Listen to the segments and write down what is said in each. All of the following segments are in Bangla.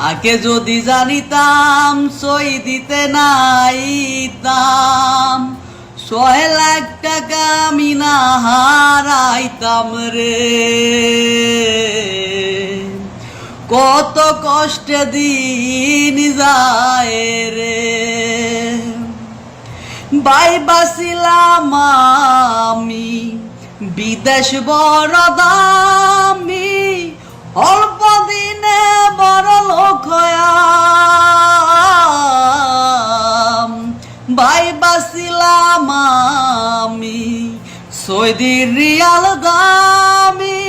আগে যদি জানিতাম সই দিতে নাইতাম 6 লাখ টাকা আমি না হারাইতাম রে। কত কষ্টে দিন যায় রে, বাইবাছিলাম আমি বিদেশ বড় দামি, অল্প দিনে বড় লোক হয়াম। বাইবাছিলাম আমি সৌদির রিয়াল দামি,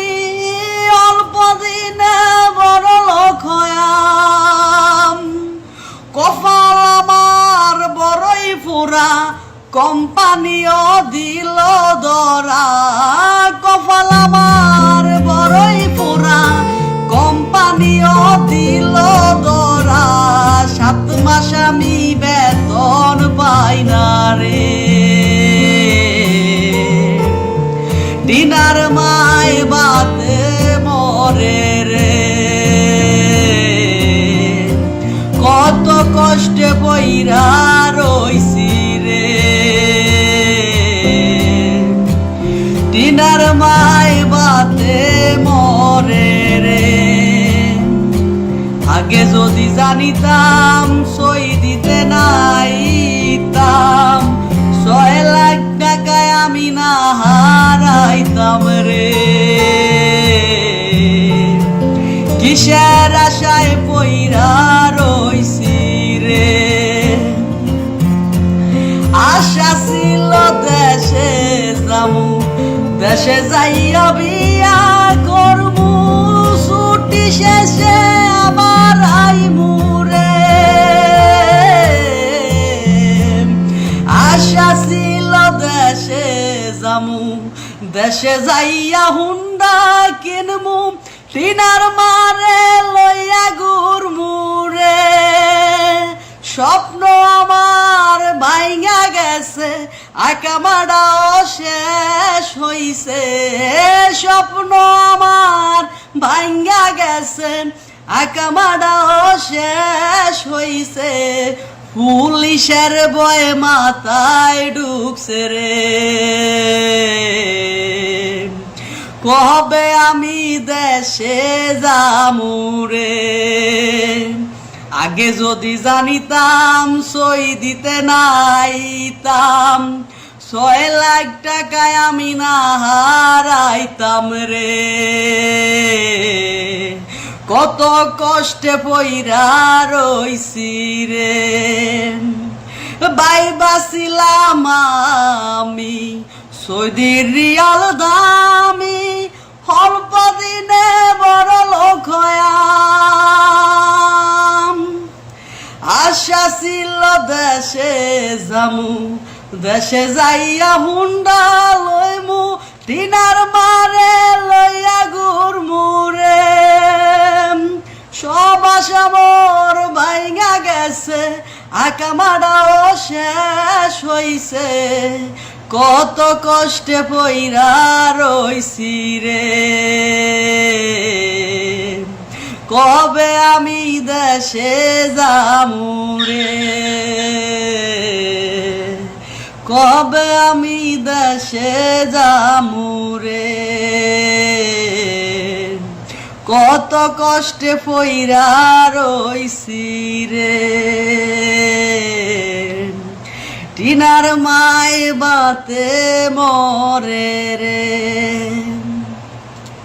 অল্প দিনে বড় লোক হয়াম। কপাল আমার বড়ই ফুরা, কোম্পানিও দিল ধরা। কপাল আমার বড়ই ফুরা, কোম্পানিও দিল ধরা। 7 মাস আমি বেতন পাই না রে, দিনার মায় বাতে মরে রে। কত কষ্টে বইরা রইছি রে, দিনার মায় বাতে মরে রে। আগে যদি জানিতাম সই দিতে নাইতাম, 6 লাখ টাকায় আমি না হারাইতাম রে। কিসের আশায় পইরা রইছি রে, আশা ছিল দেশে যামু, দেশে যাইয়া বিয়া করমু। ছুটি শেষে আবার আইমু রে, আশা ছিল দেশে যামু, দেশে যাইয়া হুন্ডা কিনমু। টিনার মারে লইয়া ঘুরমু রে, স্বপ্ন আমার ভাইঙা গেছে, আকামাটাও শেষ হইছে। স্বপ্ন আমার ভাইঙা গেছে, আকামাটাও শেষ হইছে। পুলিশের ভয়ে মাথায় ঢুকছে রে, কবে আমি দেশে যামু রে। আগে যদি জানিতাম সই দিতে নাইতাম, 6 লাখ টাকায় আমি না হারাইতাম রে। কত কষ্টে পইরা রইছি রে, বাইবাছিলাম আমি সৌদির রিয়াল দামি, অল্প দিনে বড় লোক হয়াম। আশা ছিল দেশে যামু, দেশে যাইয়া হুন্ডা লইমু। টিনার মারে লইয়া ঘুরমু রে, সব আশা মোর ভাইঙা গেছে, আকামাটাও শেষ হইছে। কত কষ্টে পইরা রইছি রে, কবে আমি দেশে যামু রে। কবে আমি দেশে যামু রে, কত কষ্টে পইরা রইছি রে। টিনার মায় বাতে মরে রে।